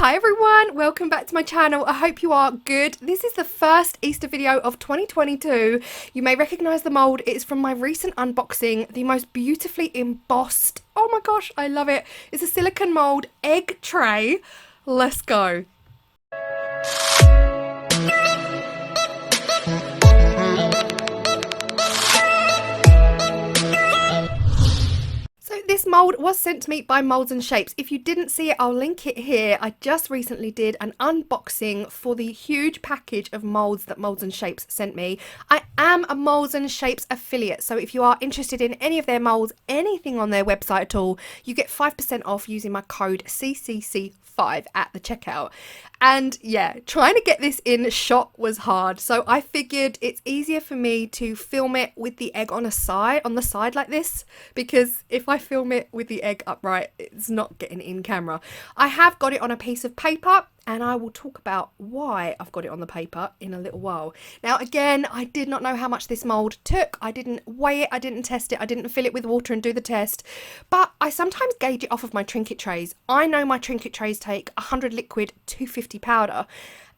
Hi everyone, welcome back to my channel. I hope you are good. This is the first Easter video of 2022. You may recognize the mold. It's from my recent unboxing, the most beautifully embossed, oh my gosh, I love it. It's a silicone mold egg tray. Let's go. This mould was sent to me by Moulds and Shapes. If you didn't see it, I'll link it here. I just recently did an unboxing for the huge package of moulds that Moulds and Shapes sent me. I am a Moulds and Shapes affiliate, so if you are interested in any of their moulds, anything on their website at all, you get 5% off using my code CCC5 at the checkout. And yeah, trying to get this in shot was hard, so I figured it's easier for me to film it with the egg on the side like this, because if I film it with the egg upright, it's not getting in camera. I have got it on a piece of paper, and I will talk about why I've got it on the paper in a little while. Now again, I did not know how much this mould took. I didn't weigh it, I didn't test it, I didn't fill it with water and do the test, but I sometimes gauge it off of my trinket trays. I know my trinket trays take 100 liquid, 250 powder,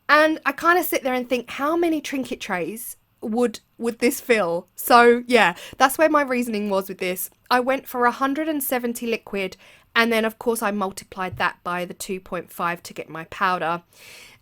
and I kind of sit there and think, how many trinket trays would this fill? So yeah, that's where my reasoning was with this. I went for 170 liquid, and then of course I multiplied that by the 2.5 to get my powder.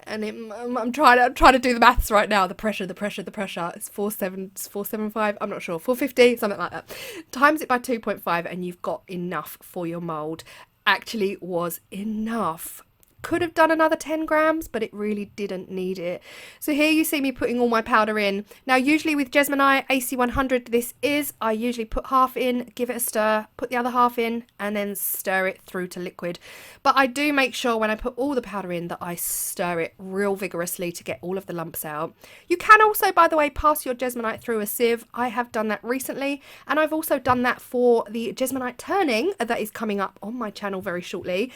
And I'm trying to do the maths right now. The pressure. It's 475. I'm not sure. 450, something like that. Times it by 2.5, and you've got enough for your mold. Actually, was enough. Could have done another 10 grams, but it really didn't need it. So here you see me putting all my powder in. Now usually with Jesmonite AC100 I usually put half in, give it a stir, put the other half in, and then stir it through to liquid. But I do make sure when I put all the powder in that I stir it real vigorously to get all of the lumps out. You can also, by the way, pass your Jesmonite through a sieve. I have done that recently, and I've also done that for the Jesmonite turning that is coming up on my channel very shortly.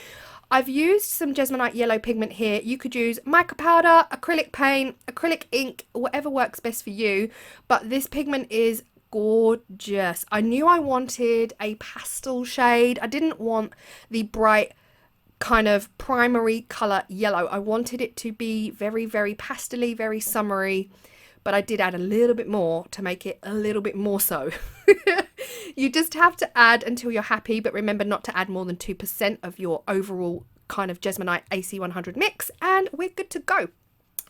I've used some Jesmonite yellow pigment here. You could use mica powder, acrylic paint, acrylic ink, whatever works best for you. But this pigment is gorgeous. I knew I wanted a pastel shade. I didn't want the bright kind of primary colour yellow. I wanted it to be very, very pastel-y, very summery. But I did add a little bit more to make it a little bit more so. You just have to add until you're happy, but remember not to add more than 2% of your overall kind of Jesmonite AC100 mix, and we're good to go.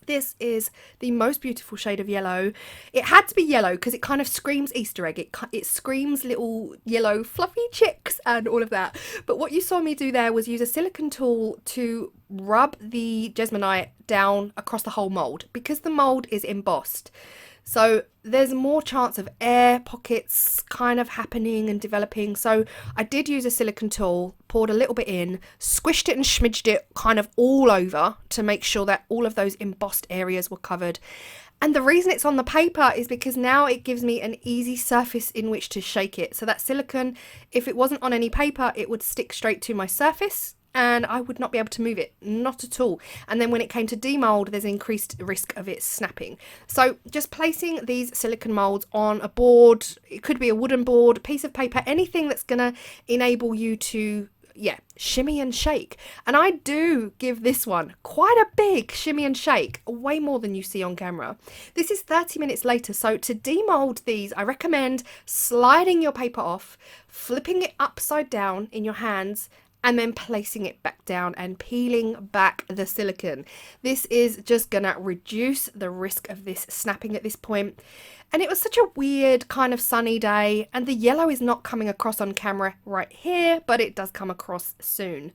This is the most beautiful shade of yellow. It had to be yellow because it kind of screams Easter egg. It screams little yellow fluffy chicks and all of that. But what you saw me do there was use a silicone tool to rub the Jesmonite down across the whole mould, because the mould is embossed. So there's more chance of air pockets kind of happening and developing. So I did use a silicone tool, poured a little bit in, squished it and smidged it kind of all over to make sure that all of those embossed areas were covered. And the reason it's on the paper is because now it gives me an easy surface in which to shake it. So that silicone, if it wasn't on any paper, it would stick straight to my surface, and I would not be able to move it, not at all. And then when it came to demold, there's an increased risk of it snapping. So just placing these silicone molds on a board, it could be a wooden board, a piece of paper, anything that's gonna enable you to, yeah, shimmy and shake. And I do give this one quite a big shimmy and shake, way more than you see on camera. This is 30 minutes later, so to demold these, I recommend sliding your paper off, flipping it upside down in your hands, and then placing it back down and peeling back the silicone. This is just gonna reduce the risk of this snapping at this point. And it was such a weird kind of sunny day, and the yellow is not coming across on camera right here, but it does come across soon.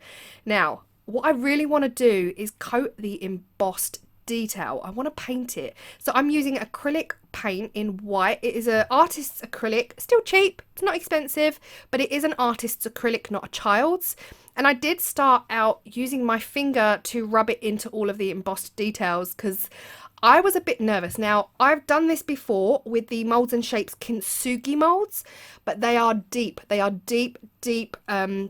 Now, what I really want to do is coat the embossed detail. I want to paint it. So I'm using acrylic paint in white. It is an artist's acrylic, still cheap, it's not expensive, but it is an artist's acrylic, not a child's. And I did start out using my finger to rub it into all of the embossed details because I was a bit nervous. Now, I've done this before with the Moulds and Shapes Kintsugi molds, but they are deep. They are deep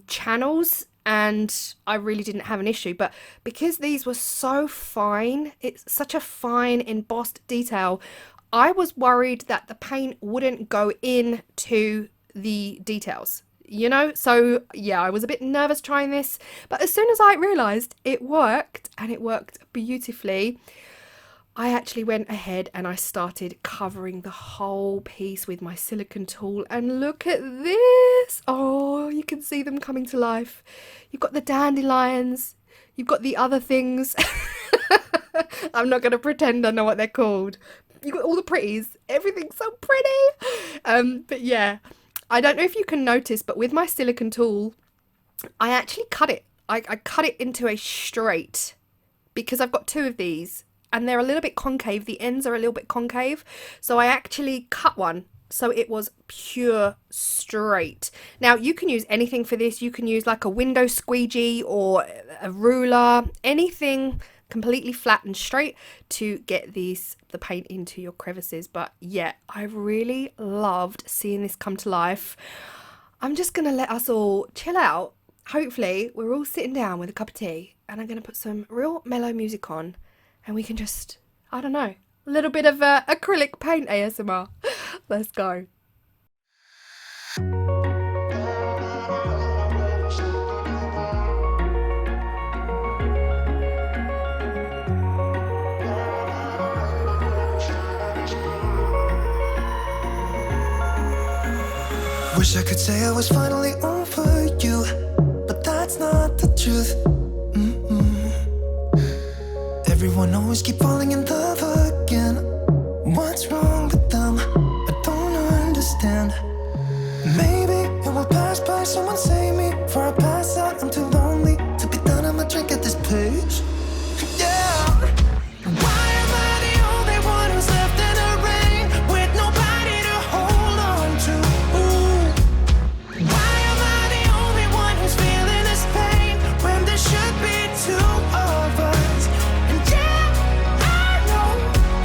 channels, and I really didn't have an issue. But because these were so fine, it's such a fine embossed detail, I was worried that the paint wouldn't go into the details. you know? So yeah, I was a bit nervous trying this, but as soon as I realised it worked, and it worked beautifully, I actually went ahead and I started covering the whole piece with my silicone tool, and look at this. Oh, you can see them coming to life. You've got the dandelions, you've got the other things. I'm not going to pretend I know what they're called. You've got all the pretties. Everything's so pretty. But yeah, I don't know if you can notice, but with my silicone tool, I actually cut it. I cut it into a straight because I've got two of these and they're a little bit concave. The ends are a little bit concave. So I actually cut one so it was pure straight. Now you can use anything for this. You can use like a window squeegee or a ruler, anything completely flat and straight to get the paint into your crevices. But yeah, I really loved seeing this come to life. I'm just gonna let us all chill out. Hopefully we're all sitting down with a cup of tea and I'm gonna put some real mellow music on and we can just, I don't know, a little bit of acrylic paint ASMR. Let's go. Wish I could say I was finally over you, but that's not the truth. Everyone always keep falling in love again. What's wrong with them? I don't understand. Maybe it will pass by, someone save me. Before I pass out, I'm too lonely to be done. I'ma drink at this page. Yeah. Why am I the only one who's left in the rain with nobody to hold on to? Why am I the only one who's feeling this pain when there should be two of us? And yeah, I know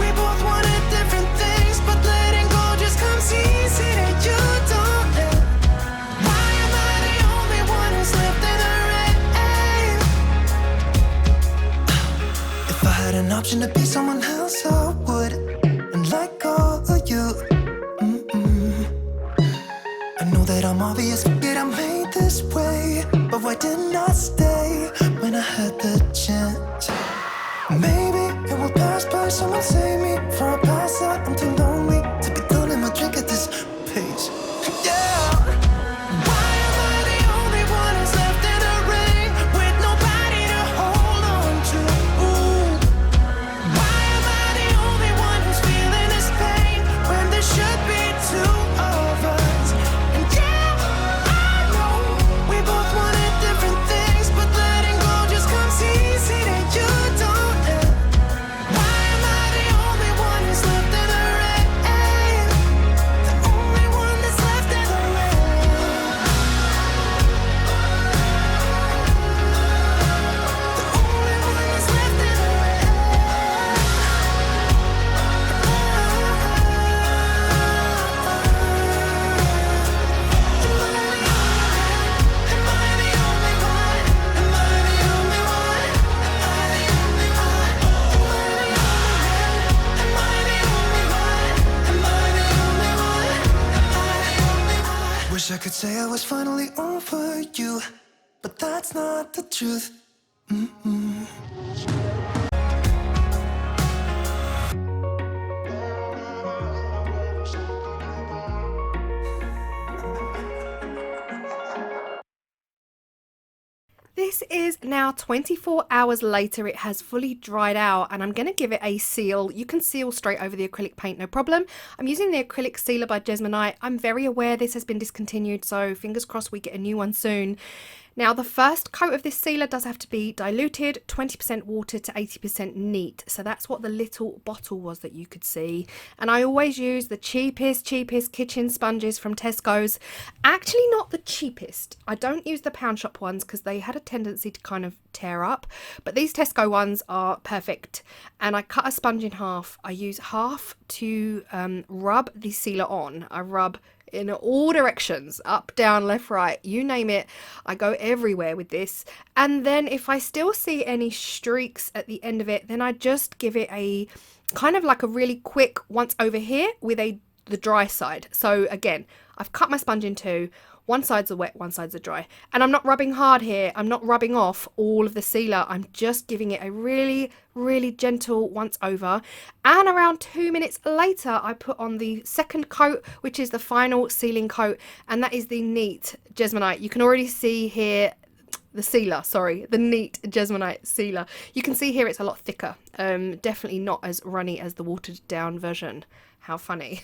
we both wanted different things, but letting go just comes easy and you don't know. Why am I the only one who's left in the rain? If I had an option to be someone else, I would, and let go of you. I know that I'm obvious, yet I'm made this way. But why didn't I stay when I had the chance? Maybe it will pass by, someone save me. Before I pass out, I'm too lonely to be done. I'ma drink at this pace. Yeah. Why am I the only one who's left in the rain with nobody to hold on to? Why am I the only one who's feeling this pain when there should be two of us? And yeah, I know we both wanted different things, but letting go just comes easy and you don't know. Why am I the only one who's left in the rain? The only one that's left in the rain. The only one that's left in the rain. Am I the only one? Am I the only one? Am I the only one? Am I the only one? Am I the only one? Am I the only one? Wish I could say I was finally over you, but that's not the truth. This is now 24 hours later. It has fully dried out and I'm going to give it a seal. You can seal straight over the acrylic paint, no problem. I'm using the acrylic sealer by Jesmonite. I'm very aware this has been discontinued, so fingers crossed we get a new one soon. Now the first coat of this sealer does have to be diluted, 20% water to 80% neat. So that's what the little bottle was that you could see. And I always use the cheapest kitchen sponges from Tesco's. Actually not the cheapest. I don't use the pound shop ones because they had a tendency to kind of tear up. But these Tesco ones are perfect. And I cut a sponge in half. I use half to rub the sealer on. I rub in all directions, up, down, left, right, you name it. I go everywhere with this. And then if I still see any streaks at the end of it, then I just give it a kind of like a really quick once over here with the dry side. So again, I've cut my sponge in two. One side's a wet, one side's a dry. And I'm not rubbing hard here. I'm not rubbing off all of the sealer. I'm just giving it a really, really gentle once over. And around 2 minutes later, I put on the second coat, which is the final sealing coat. And that is the neat Jesmonite. You can already see here the sealer, sorry, the neat Jesmonite sealer. You can see here it's a lot thicker. Definitely not as runny as the watered down version. How funny.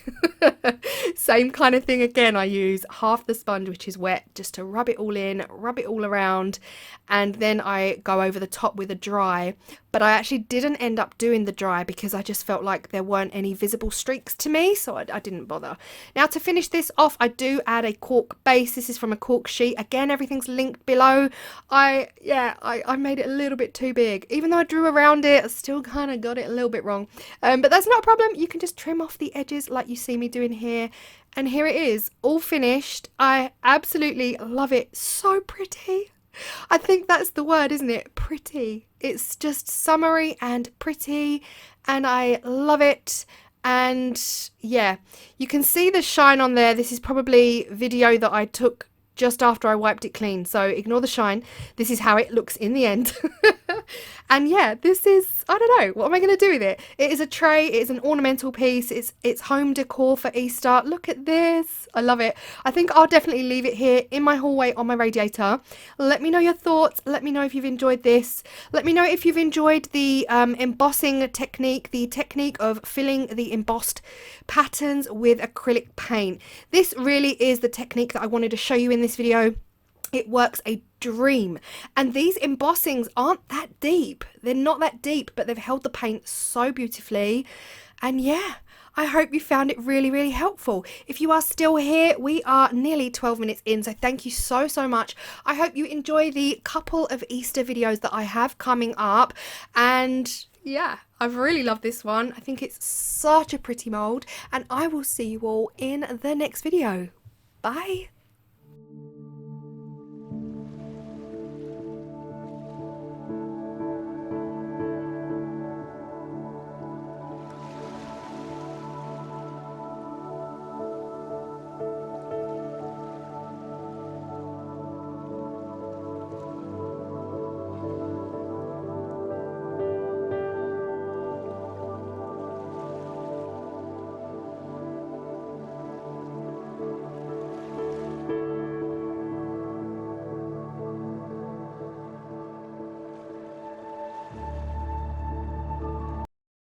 Same kind of thing again. I use half the sponge, which is wet, just to rub it all in, rub it all around, and then I go over the top with a dry. But I actually didn't end up doing the dry because I just felt like there weren't any visible streaks to me, so I didn't bother. Now to finish this off, I do add a cork base. This is from a cork sheet. Again, everything's linked below. I made it a little bit too big. Even though I drew around it, I still kind of got it a little bit wrong. But that's not a problem. You can just trim off the edges like you see me doing here. And here it is, all finished. I absolutely love it. So pretty. I think that's the word, isn't it? Pretty. It's just summery and pretty, and I love it. And yeah, you can see the shine on there. This is probably video that I took just after I wiped it clean, so ignore the shine. This is how it looks in the end. And yeah, this is, I don't know, what am I going to do with it? It is a tray, it is an ornamental piece, it's home decor for Easter. Look at this, I love it. I think I'll definitely leave it here in my hallway on my radiator. Let me know your thoughts, let me know if you've enjoyed this. Let me know if you've enjoyed the embossing technique, the technique of filling the embossed patterns with acrylic paint. This really is the technique that I wanted to show you in this video. It works a dream. And these embossings aren't that deep. They're not that deep, but they've held the paint so beautifully. And yeah, I hope you found it really, really helpful. If you are still here, we are nearly 12 minutes in, so thank you so, so much. I hope you enjoy the couple of Easter videos that I have coming up. And yeah, I've really loved this one. I think it's such a pretty mould, and I will see you all in the next video. Bye.